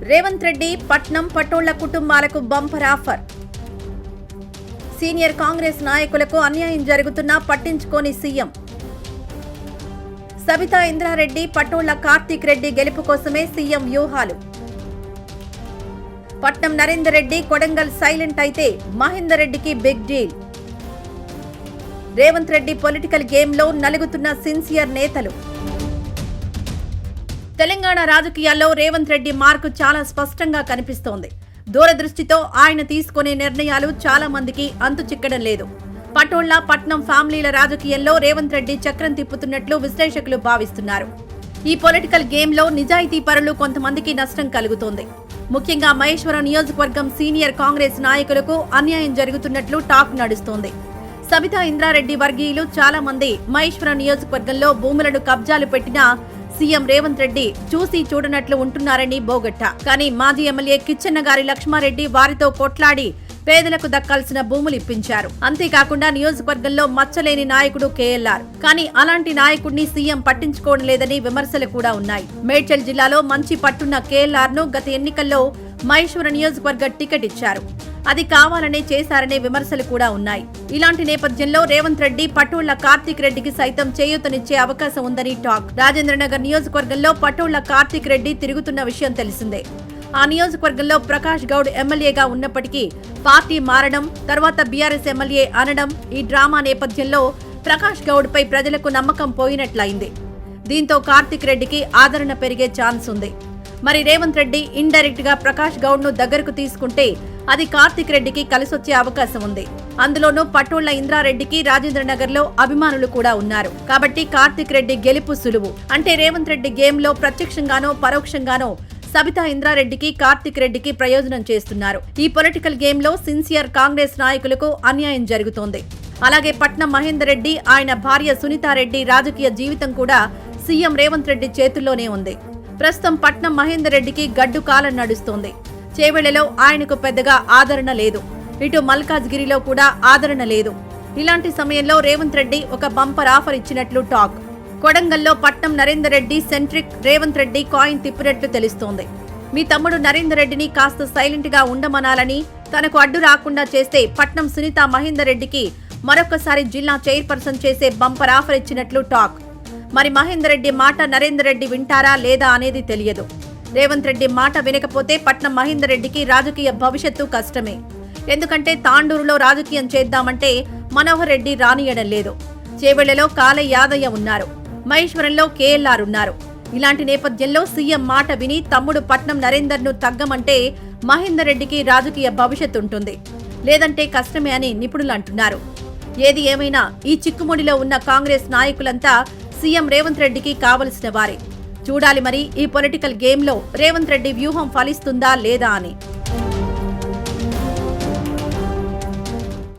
రేవంత్ రెడ్డి పట్నం పటోళ్ల కుటుంబాలకు bumper offer. Senior Congress నాయకులకు అన్యాయం జరుగుతున్నా పట్టించుకోని సీఎం. సబితా ఇంద్రారెడ్డి పటోళ్ల కార్తీక్ రెడ్డి గెలుపు కోసమే సీఎం వ్యూహాలు. పట్నం నరేందర్ రెడ్డి కొడంగల్ సైలెంట్ అయితే మహేందర్ రెడ్డికి big deal. Revanth Reddy political గేమ్లో నలుగుతున్న సిన్సియర్ నేతలు. తెలంగాణ రాజకీయాల్లో రేవంత్ రెడ్డి మార్కు చాలా స్పష్టంగా కనిపిస్తోంది. దూరదృష్టితో ఆయన తీసుకునే నిర్ణయాలు చాలా మందికి అంతు చిక్కడం లేదు. పటోళ్ల పట్నం ఫ్యామిలీల రాజకీయంలో రేవంత్ రెడ్డి చక్రం తిప్పుతున్నట్లు విశ్లేషకులు భావిస్తున్నారు. ఈ పొలిటికల్ గేమ్లో నిజాయితీ పరులు కొంతమందికి నష్టం కలుగుతోంది. ముఖ్యంగా మహేశ్వరం నియోజకవర్గం సీనియర్ కాంగ్రెస్ నాయకులకు అన్యాయం జరుగుతున్నట్లు టాక్ నడుస్తోంది. సబితా ఇంద్రారెడ్డి వర్గీయులు చాలా మంది మహేశ్వరం నియోజకవర్గంలో భూములను కబ్జాలు పెట్టినా సీఎం రేవంత్ రెడ్డి చూసి చూడనట్లు ఉంటున్నారని బోగట్టా. కానీ మాజీ ఎమ్మెల్యే కిచ్చెన్నగారి లక్ష్మారెడ్డి వారితో కొట్లాడి పేదలకు దక్కాల్సిన భూములు ఇప్పించారు. అంతేకాకుండా నియోజకవర్గంలో మచ్చలేని నాయకుడు కేఎల్ఆర్. కానీ అలాంటి నాయకుడిని సీఎం పట్టించుకోవడం లేదని విమర్శలు కూడా ఉన్నాయి. మేడ్చల్ జిల్లాలో మంచి పట్టున్న కేఎల్ఆర్ ను గత ఎన్నికల్లో మహేశ్వర నియోజకవర్గ టికెట్ ఇచ్చారు. అది కావాలనే చేశారనే విమర్శలు కూడా ఉన్నాయి. ఇలాంటి నేపథ్యంలో రేవంత్ రెడ్డి పటోళ్ల కార్తీక్ రెడ్డికి సైతం చేయూతనిచ్చే అవకాశం ఉందని టాక్. రాజేంద్రనగర్ నియోజకవర్గంలో పటోళ్ల కార్తీక్ రెడ్డి తిరుగుతున్న విషయం తెలిసిందే. ఆ నియోజకవర్గంలో ప్రకాష్ గౌడ్ ఎమ్మెల్యేగా ఉన్నప్పటికీ పార్టీ మారడం, తర్వాత బీఆర్ఎస్ ఎమ్మెల్యే అనడం, ఈ డ్రామా నేపథ్యంలో ప్రకాష్ గౌడ్ పై ప్రజలకు నమ్మకం పోయినట్లయింది. దీంతో కార్తీక్ రెడ్డికి ఆదరణ పెరిగే ఛాన్స్ ఉంది. మరి రేవంత్ రెడ్డి ఇండైరెక్ట్ గా ప్రకాష్ గౌడ్ ను దగ్గరకు తీసుకుంటే అది కార్తీక్ రెడ్డికి కలిసొచ్చే అవకాశం ఉంది. అందులోనూ పటోళ్ల ఇంద్రారెడ్డికి రాజేంద్రనగర్ లో అభిమానులు కూడా ఉన్నారు. కాబట్టి కార్తీక్ రెడ్డి గెలుపు సులువు. అంటే రేవంత్ రెడ్డి గేమ్ లో ప్రత్యక్షంగానో పరోక్షంగానో సబితా ఇంద్రారెడ్డికి కార్తీక్ రెడ్డికి ప్రయోజనం చేస్తున్నారు. ఈ పొలిటికల్ గేమ్ లో సిన్సియర్ కాంగ్రెస్ నాయకులకు అన్యాయం జరుగుతోంది. అలాగే పట్నం మహేందర్ రెడ్డి, ఆయన భార్య సునీతారెడ్డి రాజకీయ జీవితం కూడా సీఎం రేవంత్ రెడ్డి చేతుల్లోనే ఉంది. ప్రస్తుతం పట్నం మహేందర్ రెడ్డికి గడ్డు కాలం నడుస్తోంది. చేవెళ్లలో ఆయనకు పెద్దగా ఆదరణ లేదు. ఇటు మల్కాజ్గిరిలో కూడా ఆదరణ లేదు. ఇలాంటి సమయంలో రేవంత్ రెడ్డి ఒక బంపర్ ఆఫర్ ఇచ్చినట్లు టాక్. కొడంగల్లో పట్నం నరేందర్ రెడ్డి సెంట్రిక్ రేవంత్ రెడ్డి కాయిన్ తిప్పినట్లు తెలుస్తోంది. మీ తమ్ముడు నరేందర్ రెడ్డిని కాస్త సైలెంట్ గా ఉండమనాలని, తనకు అడ్డు రాకుండా చేస్తే పట్నం సునీత మహేందర్ రెడ్డికి మరొకసారి జిల్లా చైర్పర్సన్ చేసే బంపర్ ఆఫర్ ఇచ్చినట్లు టాక్. మరి మహేందర్ రెడ్డి మాట నరేందర్ రెడ్డి వింటారా లేదా అనేది తెలియదు. రేవంత్ రెడ్డి మాట వినకపోతే పట్నం మహేందర్ రెడ్డికి రాజకీయ భవిష్యత్తు కష్టమే. ఎందుకంటే తాండూరులో రాజకీయం చేద్దామంటే మనోహర్ రెడ్డి రానియడం లేదు. చేవెళ్లలో కాలే యాదయ్య ఉన్నారు. మహేశ్వరంలో కేఎల్ఆర్ ఉన్నారు. ఇలాంటి నేపథ్యంలో సీఎం మాట విని తమ్ముడు పట్నం నరేందర్ ను తగ్గమంటే మహేందర్ రెడ్డికి రాజకీయ భవిష్యత్తు ఉంటుంది. లేదంటే కష్టమే అని నిపుణులు అంటున్నారు. ఏది ఏమైనా ఈ చిక్కుముడిలో ఉన్న కాంగ్రెస్ నాయకులంతా సీఎం రేవంత్ రెడ్డికి కావలసిన వారే. చూడాలి మరి ఈ పొలిటికల్ గేమ్ లో రేవంత్ రెడ్డి వ్యూహం ఫలిస్తుందా లేదా అని.